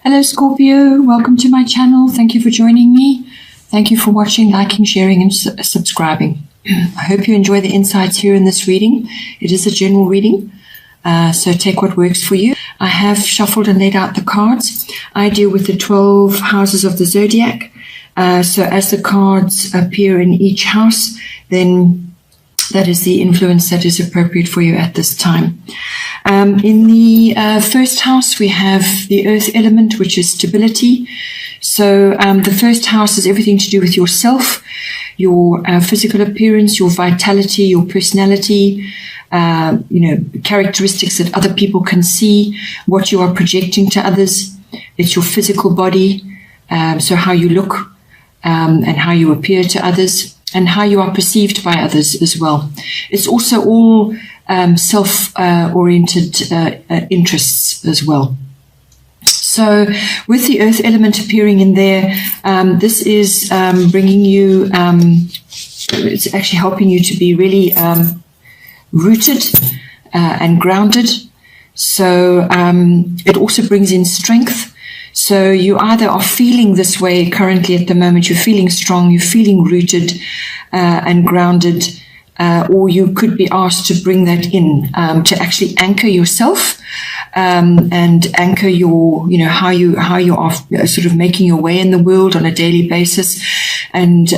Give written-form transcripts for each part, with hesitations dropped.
Hello Scorpio, welcome to my channel. Thank you for joining me. Thank you for watching, liking, sharing and subscribing. I hope you enjoy the insights here in this reading. It is a general reading, so take what works for you. I have shuffled and laid out the cards. I deal with the 12 houses of the zodiac. So as the cards appear in each house, then that is the influence that is appropriate for you at this time. In the first house, we have the earth element, which is stability. So the first house is everything to do with yourself, your physical appearance, your vitality, your personality, characteristics that other people can see, what you are projecting to others. It's your physical body, so how you look and how you appear to others, and how you are perceived by others as well. It's also all self-oriented interests as well. So with the earth element appearing in there, this is bringing you, it's actually helping you to be really rooted and grounded. So it also brings in strength. So you either are feeling this way currently at the moment, you're feeling strong, you're feeling rooted and grounded, or you could be asked to bring that in to actually anchor yourself and anchor your, how you are sort of making your way in the world on a daily basis. And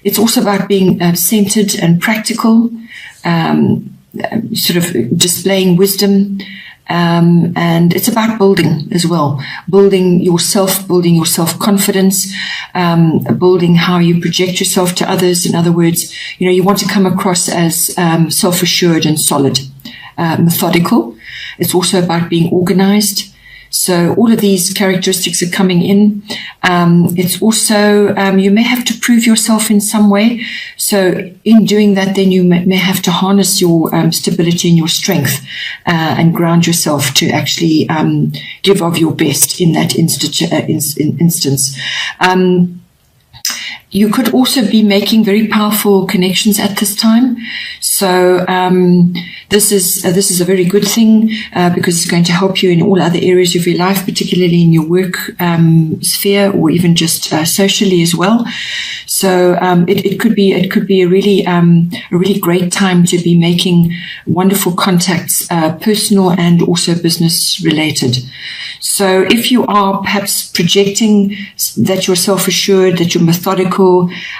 it's also about being centered and practical, sort of displaying wisdom. And it's about building as well, building your self-confidence, building how you project yourself to others. In other words, you want to come across as self-assured and solid, methodical. It's also about being organized. So all of these characteristics are coming in. It's also, you may have to prove yourself in some way. So in doing that, then you may have to harness your stability and your strength and ground yourself to actually give of your best in that instance. You could also be making very powerful connections at this time. So this is a very good thing because it's going to help you in all other areas of your life, particularly in your work sphere or even just socially as well. So it could be a really great time to be making wonderful contacts, personal and also business related. So if you are perhaps projecting that you're self-assured, that you're methodical,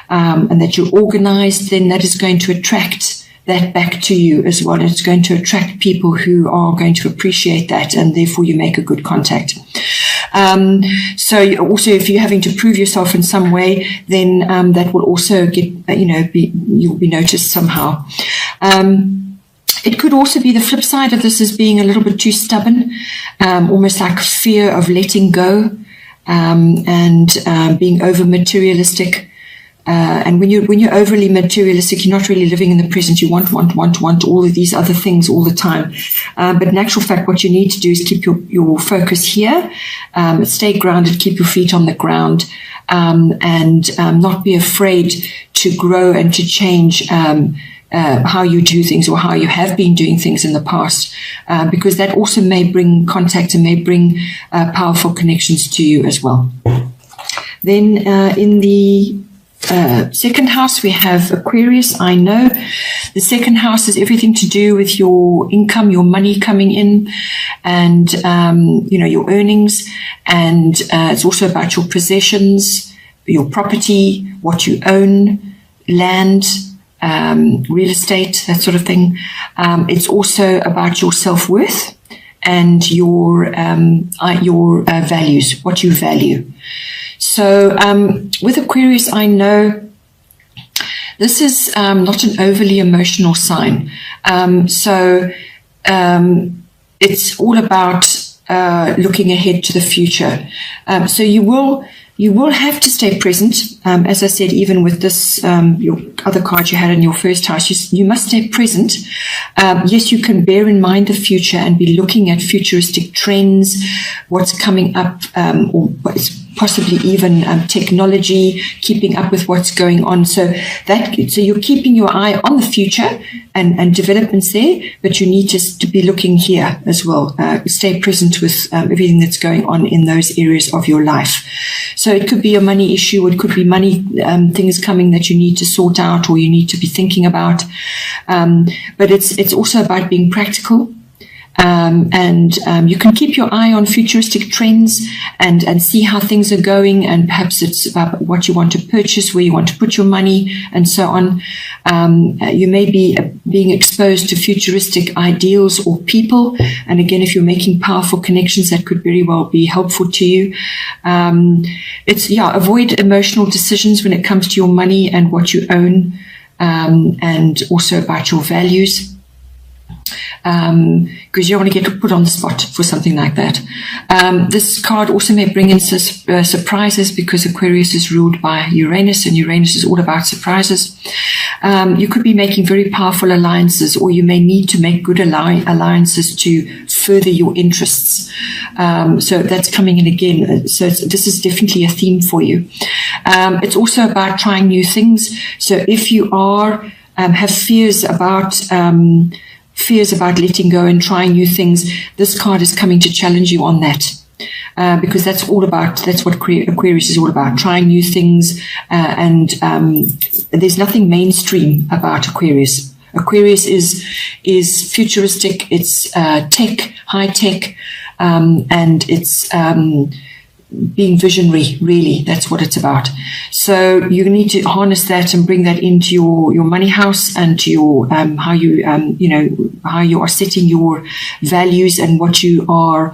and that you're organized, then that is going to attract that back to you as well. It's going to attract people who are going to appreciate that, and therefore you make a good contact. So also, if you're having to prove yourself in some way, then that will also get, you'll be noticed somehow. It could also be the flip side of this as being a little bit too stubborn, almost like fear of letting go, and being over materialistic. And when you're overly materialistic, you're not really living in the present. You want all of these other things all the time. But in actual fact, what you need to do is keep your focus here, stay grounded, keep your feet on the ground, and not be afraid to grow and to change how you do things or how you have been doing things in the past, because that also may bring contact and may bring powerful connections to you as well. Then in the second house, we have Aquarius. I know the second house is everything to do with your income, your money coming in, and your earnings, and it's also about your possessions, your property, what you own, land, real estate, that sort of thing. It's also about your self-worth and your values, what you value. So with Aquarius, I know this is not an overly emotional sign. So it's all about looking ahead to the future. So you will have to stay present. As I said, even with this, your other card you had in your first house, you must stay present. Yes, you can bear in mind the future and be looking at futuristic trends, what's coming up, or possibly even technology, keeping up with what's going on. So you're keeping your eye on the future and developments there, but you need to be looking here as well. Stay present with everything that's going on in those areas of your life. So it could be a money issue, it could be money things coming that you need to sort out or you need to be thinking about. But it's also about being practical. You can keep your eye on futuristic trends and see how things are going, and perhaps it's about what you want to purchase, where you want to put your money, and so on. You may be being exposed to futuristic ideals or people, and again, if you're making powerful connections, that could very well be helpful to you. Avoid emotional decisions when it comes to your money and what you own, and also about your values. Because you don't want to get put on the spot for something like that. This card also may bring in surprises, because Aquarius is ruled by Uranus, and Uranus is all about surprises. You could be making very powerful alliances, or you may need to make good alliances to further your interests. So that's coming in again. So this is definitely a theme for you. It's also about trying new things. So if you have fears about letting go and trying new things, this card is coming to challenge you on that. Because that's what Aquarius is all about, trying new things. And there's nothing mainstream about Aquarius. Aquarius is futuristic, it's tech, high tech, and it's being visionary, really. That's what it's about. So you need to harness that and bring that into your money house and to your how you are setting your values and what you are,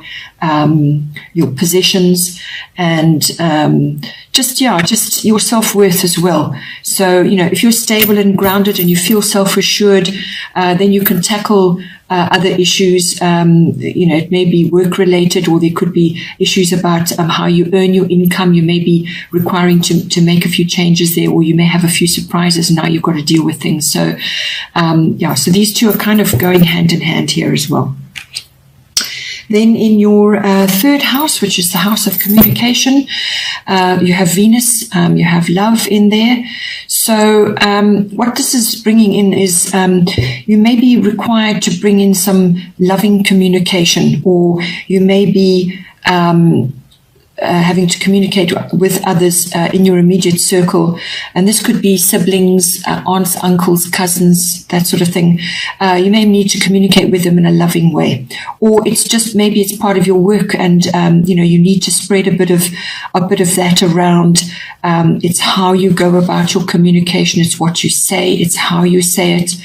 your possessions, and just your self-worth as well. So if you're stable and grounded and you feel self-assured, then you can tackle other issues. It may be work related, or there could be issues about how you earn your income. You may be requiring to make a few changes there, or you may have a few surprises. Now you've got to deal with things. So so these two are kind of going hand in hand here as well. Then in your third house, which is the house of communication, you have Venus, you have love in there. So what this is bringing in is you may be required to bring in some loving communication, or you may be having to communicate with others in your immediate circle. And this could be siblings, aunts, uncles, cousins, that sort of thing. You may need to communicate with them in a loving way. Or it's just, maybe it's part of your work, and you need to spread a bit of that around. It's how you go about your communication. It's what you say. It's how you say it.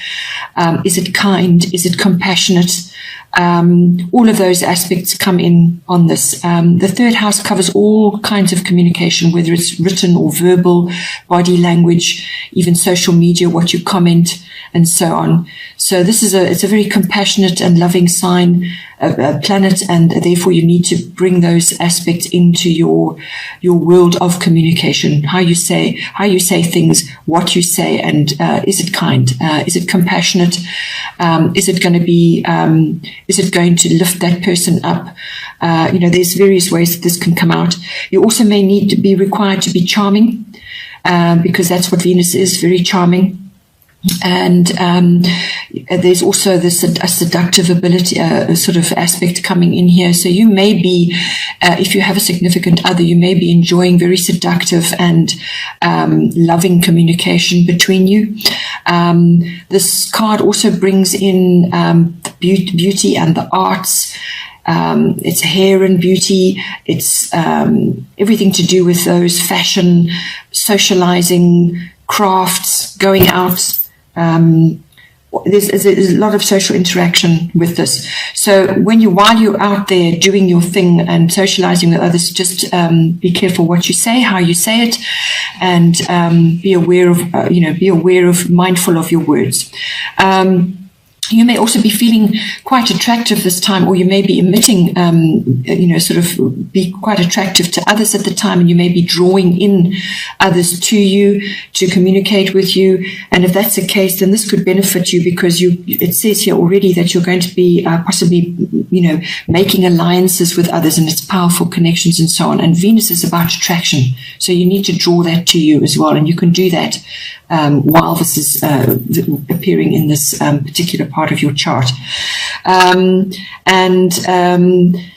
Is it kind? Is it compassionate? All of those aspects come in on this. The third house covers all kinds of communication, whether it's written or verbal, body language, even social media, what you comment, and so on. So it's a very compassionate and loving sign, planet, and therefore you need to bring those aspects into your world of communication. How you say things, what you say, and is it kind? Is it compassionate? Is it going to be? Is it going to lift that person up? There's various ways that this can come out. You also may need to be required to be charming, because that's what Venus is, very charming. And there's also a seductive ability, sort of aspect coming in here. So you may be, if you have a significant other, you may be enjoying very seductive and loving communication between you. This card also brings in beauty and the arts. It's hair and beauty. It's everything to do with those, fashion, socializing, crafts, going out. There's a lot of social interaction with this. So while you're out there doing your thing and socializing with others, just be careful what you say, how you say it, and be aware of, mindful of your words. You may also be feeling quite attractive this time, or you may be emitting, sort of be quite attractive to others at the time, and you may be drawing in others to you to communicate with you. And if that's the case, then this could benefit you, because it says here already that you're going to be possibly, making alliances with others, and it's powerful connections and so on. And Venus is about attraction, so you need to draw that to you as well, and you can do that while this is appearing in this particular part of your chart.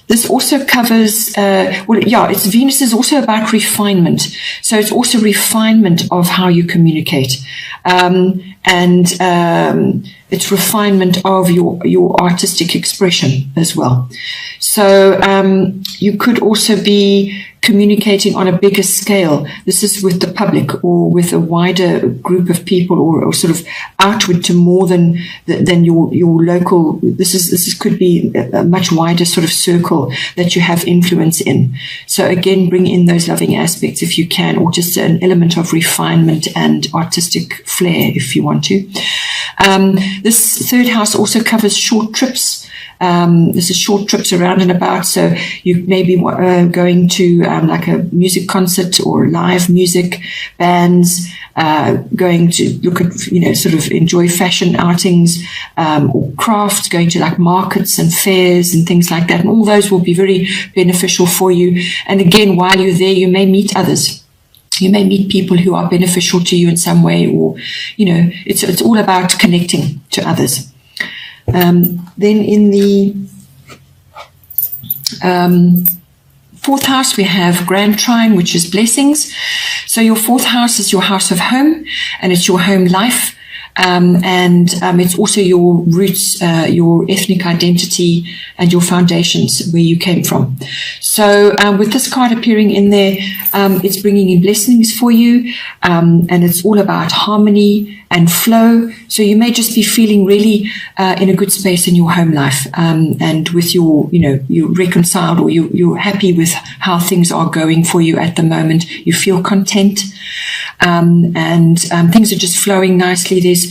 This also covers, it's Venus is also about refinement. So it's also refinement of how you communicate. It's refinement of your artistic expression as well. So you could also be communicating on a bigger scale. This is with the public or with a wider group of people, or sort of outward to more than your local. This could be a much wider sort of circle that you have influence in. So again, bring in those loving aspects if you can, or just an element of refinement and artistic flair if you want to. This third house also covers short trips. This is short trips around and about, so you may be going to like a music concert or live music bands, going to look at, sort of enjoy fashion outings, or crafts, going to like markets and fairs and things like that. And all those will be very beneficial for you. And again, while you're there, you may meet others. You may meet people who are beneficial to you in some way, or, it's all about connecting to others. Then in the fourth house, we have Grand Trine, which is blessings. So your fourth house is your house of home, and it's your home life. It's also your roots, your ethnic identity, and your foundations, where you came from. So with this card appearing in there, it's bringing in blessings for you, and it's all about harmony and flow. So you may just be feeling really in a good space in your home life, and with you're reconciled, or you're happy with how things are going for you at the moment. You feel content, and things are just flowing nicely. There's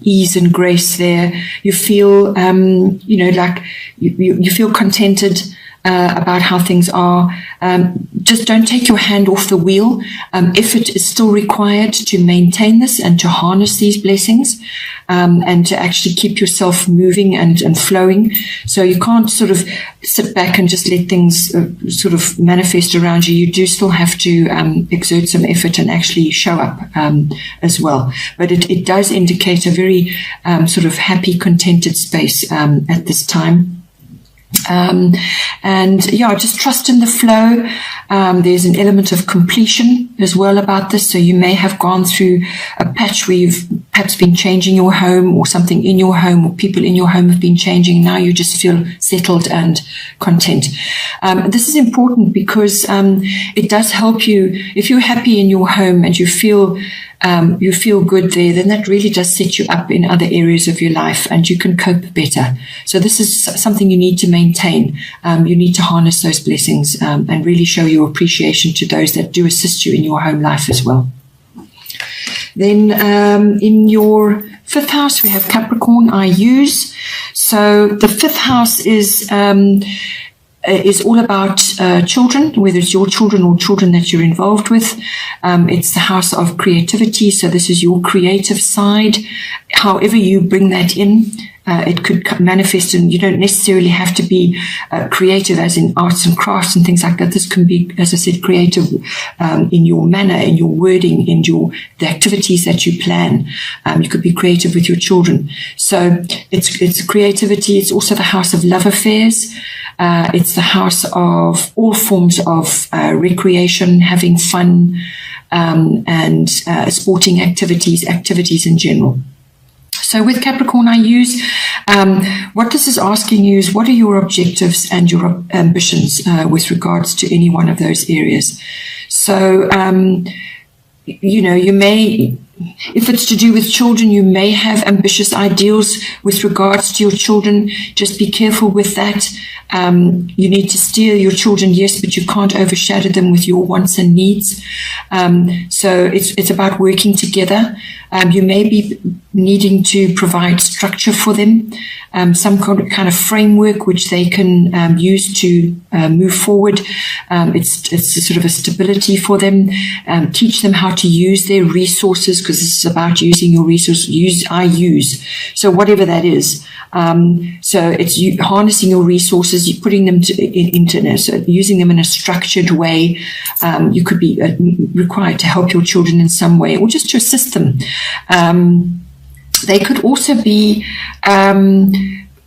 ease and grace there. You feel like you feel contented about how things are. Just don't take your hand off the wheel. Effort is still required to maintain this and to harness these blessings, and to actually keep yourself moving and flowing. So you can't sort of sit back and just let things sort of manifest around you. You do still have to exert some effort and actually show up as well. But it does indicate a very sort of happy, contented space at this time. Just trust in the flow. There's an element of completion as well about this. So you may have gone through a patch where you've perhaps been changing your home, or something in your home, or people in your home have been changing. Now you just feel settled and content. This is important because it does help you. If you're happy in your home and you feel good there, then that really does set you up in other areas of your life, and you can cope better. So this is something you need to maintain. You need to harness those blessings and really show your appreciation to those that do assist you in your home life as well. Then in your fifth house, we have Capricorn, I use. So the fifth house is all about children, whether it's your children or children that you're involved with. It's the house of creativity. So this is your creative side. However you bring that in, it could manifest, and you don't necessarily have to be creative as in arts and crafts and things like that. This can be, as I said, creative in your manner, in your wording, in the activities that you plan. You could be creative with your children. So it's creativity. It's also the house of love affairs. It's the house of all forms of recreation, having fun, and sporting activities in general. So with Capricorn, I use what this is asking you is, what are your objectives and your ambitions with regards to any one of those areas? So, you may, if it's to do with children, you may have ambitious ideals with regards to your children. Just be careful with that. You need to steer your children, yes, but you can't overshadow them with your wants and needs. So it's about working together. You may be needing to provide structure for them, some kind of framework which they can use to move forward. It's a sort of a stability for them. Teach them how to use their resources, because this is about using your resources. I use. So whatever that is. So it's harnessing your resources, you putting them so using them in a structured way. You could be required to help your children in some way, or just to assist them. They could also be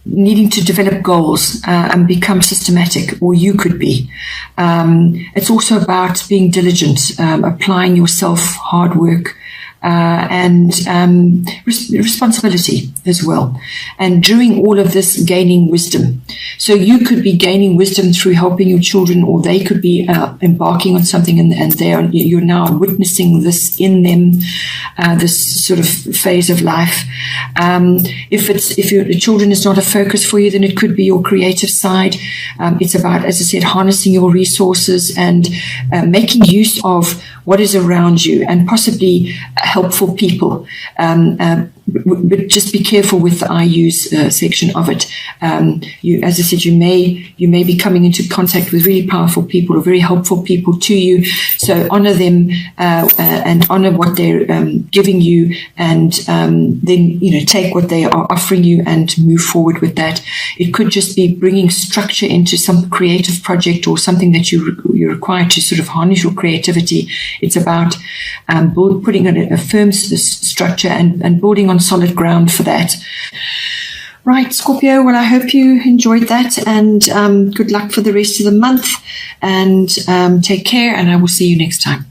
needing to develop goals and become systematic, or you could be. It's also about being diligent, applying yourself, hard work, and responsibility as well. And during all of this, gaining wisdom. So you could be gaining wisdom through helping your children, or they could be embarking on something, and you're now witnessing this in them, this sort of phase of life. If your children is not a focus for you, then it could be your creative side. It's about, as I said, harnessing your resources and making use of what is around you, and possibly helpful people. But just be careful with the I use section of it. As I said, you may be coming into contact with really powerful people or very helpful people to you. So honor them and honor what they're giving you, and then take what they are offering you and move forward with that. It could just be bringing structure into some creative project or something that you're required to sort of harness your creativity. It's about putting in a firm structure and building on solid ground for that. Right, Scorpio, well, I hope you enjoyed that, and good luck for the rest of the month, and take care, and I will see you next time.